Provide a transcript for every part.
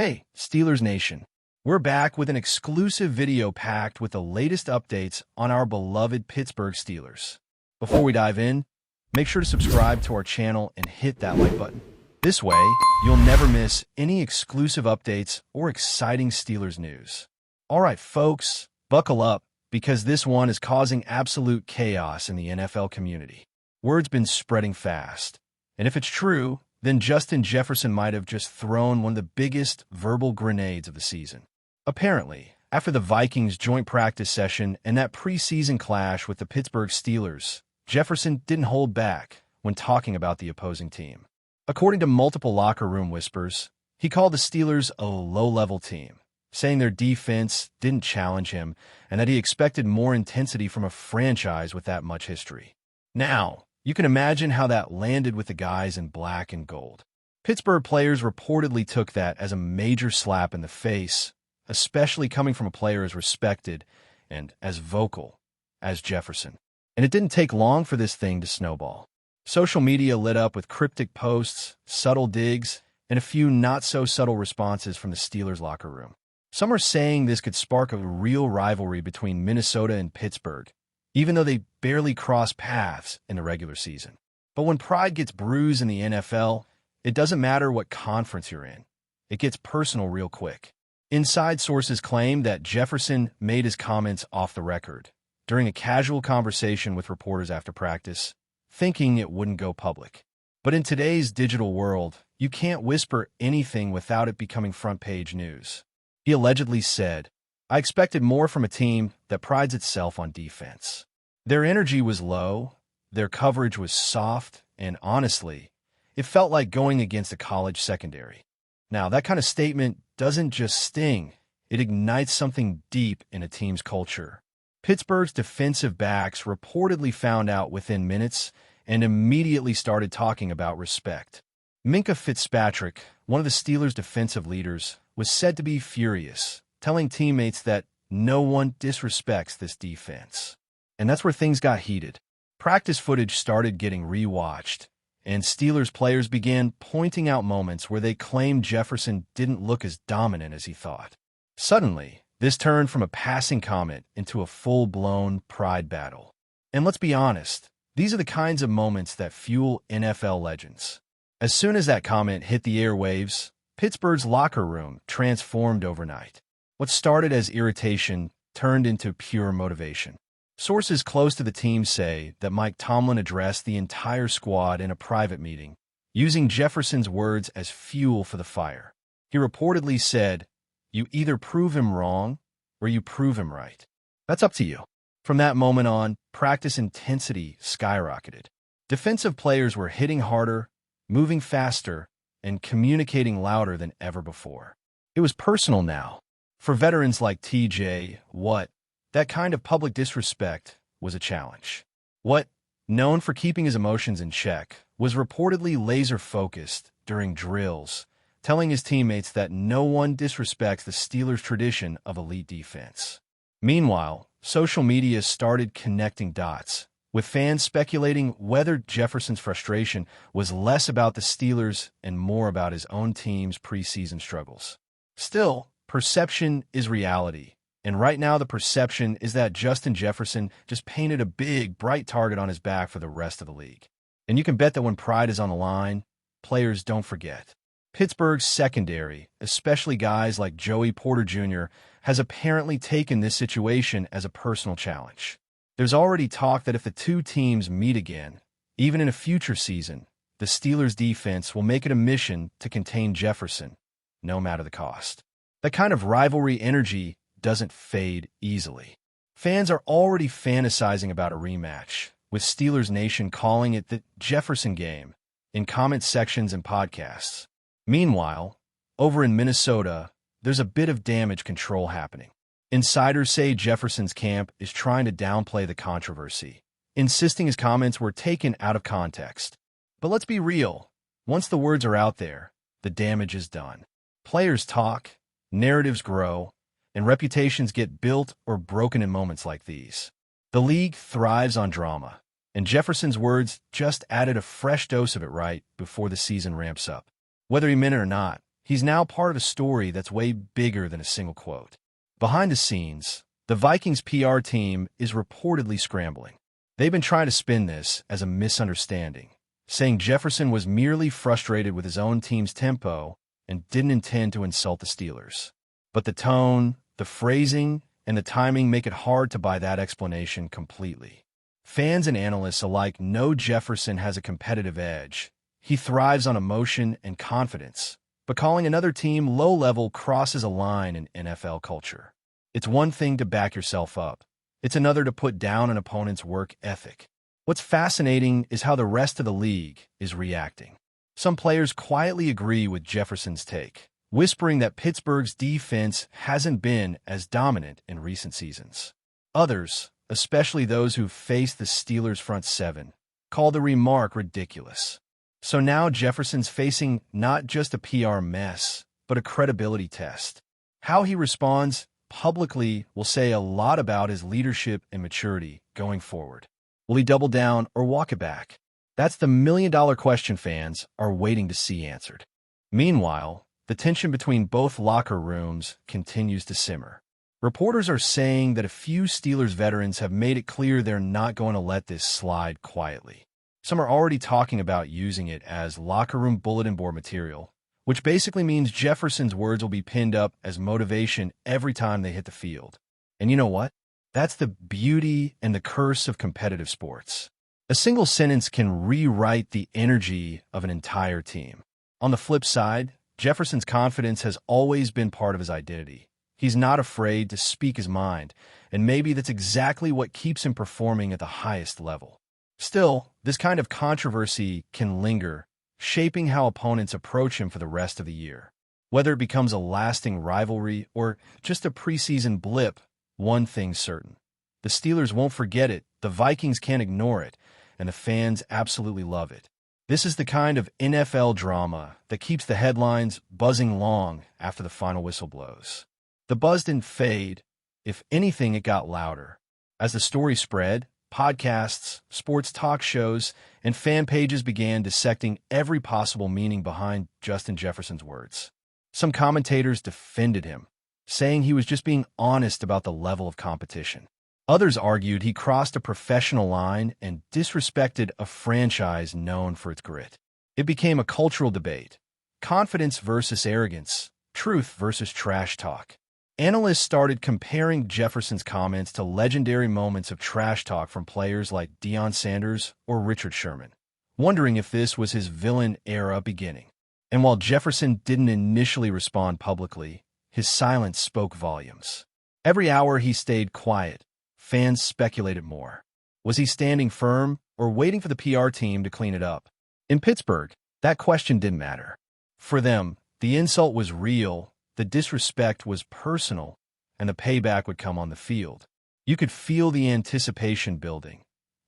Hey, Steelers Nation. We're back with an exclusive video packed with the latest updates on our beloved Pittsburgh Steelers. Before we dive in, make sure to subscribe to our channel and hit that like button. This way, you'll never miss any exclusive updates or exciting Steelers news. All right, folks, buckle up because this one is causing absolute chaos in the NFL community. Word's been spreading fast, and if it's true, then Justin Jefferson might have just thrown one of the biggest verbal grenades of the season. Apparently, after the Vikings' joint practice session and that preseason clash with the Pittsburgh Steelers, Jefferson didn't hold back when talking about the opposing team. According to multiple locker room whispers, he called the Steelers a low-level team, saying their defense didn't challenge him and that he expected more intensity from a franchise with that much history. Now, you can imagine how that landed with the guys in black and gold. Pittsburgh players reportedly took that as a major slap in the face, especially coming from a player as respected and as vocal as Jefferson. And it didn't take long for this thing to snowball. Social media lit up with cryptic posts, subtle digs, and a few not-so-subtle responses from the Steelers locker room. Some are saying this could spark a real rivalry between Minnesota and Pittsburgh, even though they barely cross paths in the regular season. But when pride gets bruised in the NFL, it doesn't matter what conference you're in. It gets personal real quick. Inside sources claim that Jefferson made his comments off the record, during a casual conversation with reporters after practice, thinking it wouldn't go public. But in today's digital world, you can't whisper anything without it becoming front-page news. He allegedly said, "I expected more from a team that prides itself on defense. Their energy was low, their coverage was soft, and honestly, it felt like going against a college secondary." Now, that kind of statement doesn't just sting, it ignites something deep in a team's culture. Pittsburgh's defensive backs reportedly found out within minutes and immediately started talking about respect. Minkah Fitzpatrick, one of the Steelers' defensive leaders, was said to be furious, telling teammates that no one disrespects this defense. And that's where things got heated. Practice footage started getting rewatched, and Steelers players began pointing out moments where they claimed Jefferson didn't look as dominant as he thought. Suddenly, this turned from a passing comment into a full-blown pride battle. And let's be honest, these are the kinds of moments that fuel NFL legends. As soon as that comment hit the airwaves, Pittsburgh's locker room transformed overnight. What started as irritation turned into pure motivation. Sources close to the team say that Mike Tomlin addressed the entire squad in a private meeting, using Jefferson's words as fuel for the fire. He reportedly said, "You either prove him wrong or you prove him right. That's up to you." From that moment on, practice intensity skyrocketed. Defensive players were hitting harder, moving faster, and communicating louder than ever before. It was personal now. For veterans like TJ Watt, that kind of public disrespect was a challenge. Watt, known for keeping his emotions in check, was reportedly laser-focused during drills, telling his teammates that no one disrespects the Steelers' tradition of elite defense. Meanwhile, social media started connecting dots, with fans speculating whether Jefferson's frustration was less about the Steelers and more about his own team's preseason struggles. Still, perception is reality, and right now the perception is that Justin Jefferson just painted a big, bright target on his back for the rest of the league. And you can bet that when pride is on the line, players don't forget. Pittsburgh's secondary, especially guys like Joey Porter Jr., has apparently taken this situation as a personal challenge. There's already talk that if the two teams meet again, even in a future season, the Steelers' defense will make it a mission to contain Jefferson, no matter the cost. That kind of rivalry energy doesn't fade easily. Fans are already fantasizing about a rematch, with Steelers Nation calling it the Jefferson game in comment sections and podcasts. Meanwhile, over in Minnesota, there's a bit of damage control happening. Insiders say Jefferson's camp is trying to downplay the controversy, insisting his comments were taken out of context. But let's be real. Once the words are out there, the damage is done. Players talk, narratives grow, and reputations get built or broken in moments like these. The league thrives on drama, and Jefferson's words just added a fresh dose of it right before the season ramps up. Whether he meant it or not, He's now part of a story that's way bigger than a single quote. Behind the scenes, the Vikings PR team is reportedly scrambling. They've been trying to spin this as a misunderstanding, saying Jefferson was merely frustrated with his own team's tempo and didn't intend to insult the Steelers. But the tone, the phrasing, and the timing make it hard to buy that explanation completely. Fans and analysts alike know Jefferson has a competitive edge. He thrives on emotion and confidence, but calling another team low-level crosses a line in NFL culture. It's one thing to back yourself up. It's another to put down an opponent's work ethic. What's fascinating is how the rest of the league is reacting. Some players quietly agree with Jefferson's take, whispering that Pittsburgh's defense hasn't been as dominant in recent seasons. Others, especially those who faced the Steelers' front seven, call the remark ridiculous. So now Jefferson's facing not just a PR mess, but a credibility test. How he responds publicly will say a lot about his leadership and maturity going forward. Will he double down or walk it back? That's the million-dollar question fans are waiting to see answered. Meanwhile, the tension between both locker rooms continues to simmer. Reporters are saying that a few Steelers veterans have made it clear they're not going to let this slide quietly. Some are already talking about using it as locker room bulletin board material, which basically means Jefferson's words will be pinned up as motivation every time they hit the field. And you know what? That's the beauty and the curse of competitive sports. A single sentence can rewrite the energy of an entire team. On the flip side, Jefferson's confidence has always been part of his identity. He's not afraid to speak his mind, and maybe that's exactly what keeps him performing at the highest level. Still, this kind of controversy can linger, shaping how opponents approach him for the rest of the year. Whether it becomes a lasting rivalry or just a preseason blip, one thing's certain. The Steelers won't forget it, the Vikings can't ignore it, and the fans absolutely love it. This is the kind of NFL drama that keeps the headlines buzzing long after the final whistle blows. The buzz didn't fade. If anything, it got louder. As the story spread, podcasts, sports talk shows, and fan pages began dissecting every possible meaning behind Justin Jefferson's words. Some commentators defended him, saying he was just being honest about the level of competition. Others argued he crossed a professional line and disrespected a franchise known for its grit. It became a cultural debate: confidence versus arrogance, truth versus trash talk. Analysts started comparing Jefferson's comments to legendary moments of trash talk from players like Deion Sanders or Richard Sherman, wondering if this was his villain era beginning. And while Jefferson didn't initially respond publicly, his silence spoke volumes. Every hour he stayed quiet, fans speculated more. Was he standing firm or waiting for the PR team to clean it up? In Pittsburgh, that question didn't matter. For them, the insult was real, the disrespect was personal, and the payback would come on the field. You could feel the anticipation building,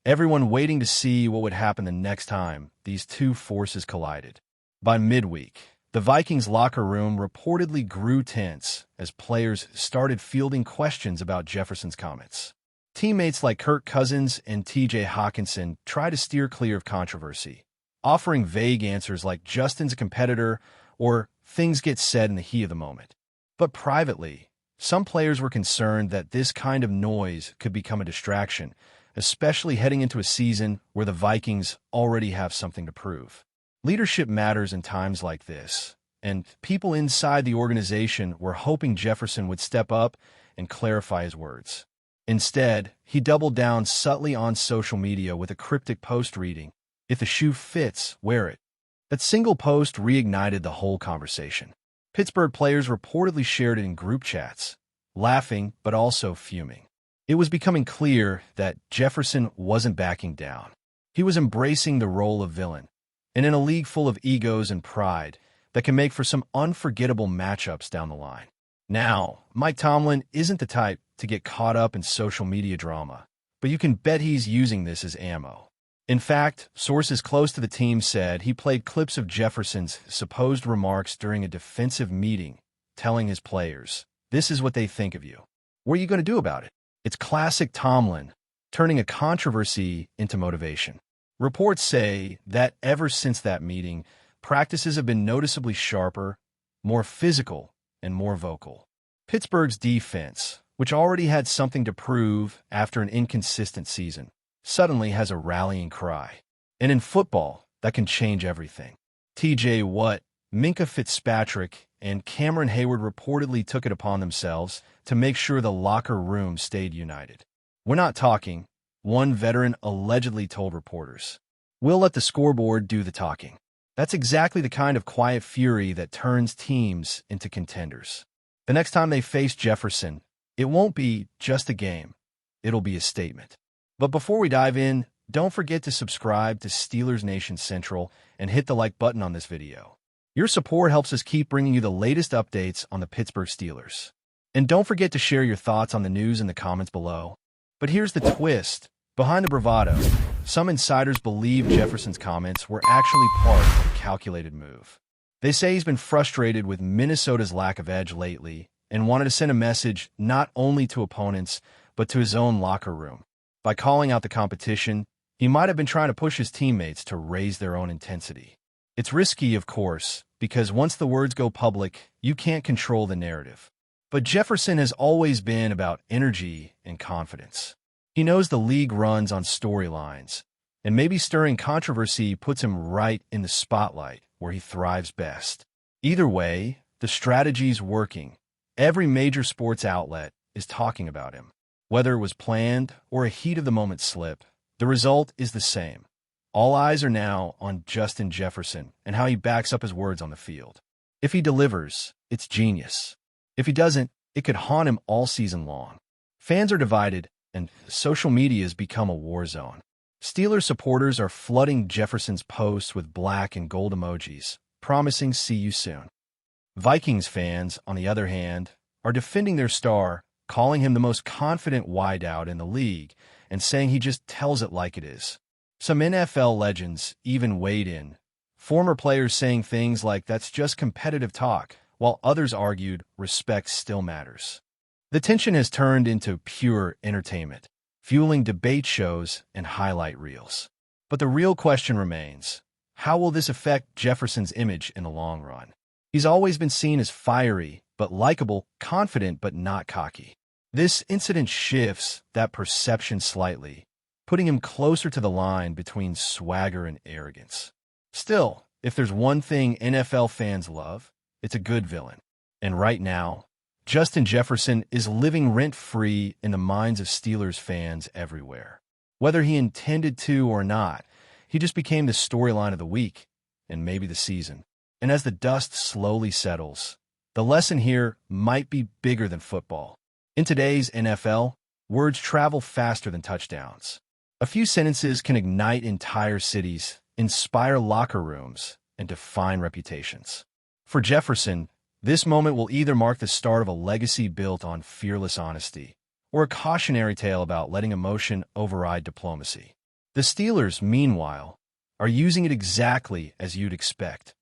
everyone waiting to see what would happen the next time these two forces collided. By midweek, the Vikings locker room reportedly grew tense as players started fielding questions about Jefferson's comments. Teammates like Kirk Cousins and T.J. Hawkinson try to steer clear of controversy, offering vague answers like Justin's a competitor or things get said in the heat of the moment. But privately, some players were concerned that this kind of noise could become a distraction, especially heading into a season where the Vikings already have something to prove. Leadership matters in times like this, and people inside the organization were hoping Jefferson would step up and clarify his words. Instead, he doubled down subtly on social media with a cryptic post reading, "If the shoe fits, wear it." That single post reignited the whole conversation. Pittsburgh players reportedly shared it in group chats, laughing but also fuming. It was becoming clear that Jefferson wasn't backing down. He was embracing the role of villain, and in a league full of egos and pride that can make for some unforgettable matchups down the line. Now, Mike Tomlin isn't the type to get caught up in social media drama, but you can bet he's using this as ammo. In fact, sources close to the team said he played clips of Jefferson's supposed remarks during a defensive meeting, telling his players, "This is what they think of you. What are you going to do about it?" It's classic Tomlin, turning a controversy into motivation. Reports say that ever since that meeting, practices have been noticeably sharper, more physical, and more vocal. Pittsburgh's defense, which already had something to prove after an inconsistent season, suddenly has a rallying cry. And in football, that can change everything. T.J. Watt, Minkah Fitzpatrick, and Cameron Hayward reportedly took it upon themselves to make sure the locker room stayed united. "We're not talking," one veteran allegedly told reporters. "We'll let the scoreboard do the talking." That's exactly the kind of quiet fury that turns teams into contenders. The next time they face Jefferson, it won't be just a game. It'll be a statement. But before we dive in, don't forget to subscribe to Steelers Nation Central and hit the like button on this video. Your support helps us keep bringing you the latest updates on the Pittsburgh Steelers. And don't forget to share your thoughts on the news in the comments below. But here's the twist. Behind the bravado, some insiders believe Jefferson's comments were actually part of a calculated move. They say he's been frustrated with Minnesota's lack of edge lately and wanted to send a message not only to opponents, but to his own locker room. By calling out the competition, he might have been trying to push his teammates to raise their own intensity. It's risky, of course, because once the words go public, you can't control the narrative. But Jefferson has always been about energy and confidence. He knows the league runs on storylines, and maybe stirring controversy puts him right in the spotlight where he thrives best. Either way, the strategy's working. Every major sports outlet is talking about him. Whether it was planned or a heat-of-the-moment slip, the result is the same. All eyes are now on Justin Jefferson and how he backs up his words on the field. If he delivers, it's genius. If he doesn't, it could haunt him all season long. Fans are divided, and social media has become a war zone. Steelers supporters are flooding Jefferson's posts with black and gold emojis, promising "see you soon." Vikings fans, on the other hand, are defending their star, calling him the most confident wideout in the league, and saying he just tells it like it is. Some NFL legends even weighed in, former players saying things like that's just competitive talk, while others argued respect still matters. The tension has turned into pure entertainment, fueling debate shows and highlight reels. But the real question remains, how will this affect Jefferson's image in the long run? He's always been seen as fiery, but likable, confident, but not cocky. This incident shifts that perception slightly, putting him closer to the line between swagger and arrogance. Still, if there's one thing NFL fans love, it's a good villain. And right now, Justin Jefferson is living rent-free in the minds of Steelers fans everywhere. Whether he intended to or not, he just became the storyline of the week, and maybe the season. And as the dust slowly settles, the lesson here might be bigger than football. In today's NFL, words travel faster than touchdowns. A few sentences can ignite entire cities, inspire locker rooms, and define reputations. For Jefferson, this moment will either mark the start of a legacy built on fearless honesty, or a cautionary tale about letting emotion override diplomacy. The Steelers, meanwhile, are using it exactly as you'd expect,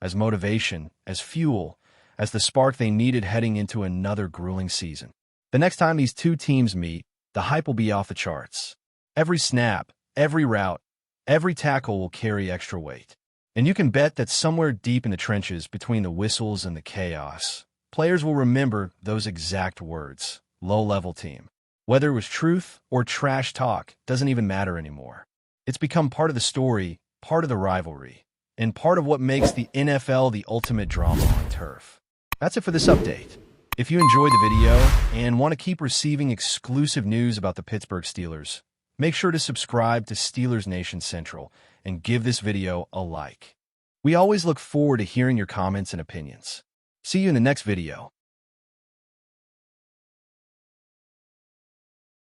as motivation, as fuel, as the spark they needed heading into another grueling season. The next time these two teams meet, the hype will be off the charts. Every snap, every route, every tackle will carry extra weight. And you can bet that somewhere deep in the trenches between the whistles and the chaos, players will remember those exact words, low-level team. Whether it was truth or trash talk doesn't even matter anymore. It's become part of the story, part of the rivalry, and part of what makes the NFL the ultimate drama on turf. That's it for this update. If you enjoyed the video and want to keep receiving exclusive news about the Pittsburgh Steelers, make sure to subscribe to Steelers Nation Central and give this video a like. We always look forward to hearing your comments and opinions. See you in the next video.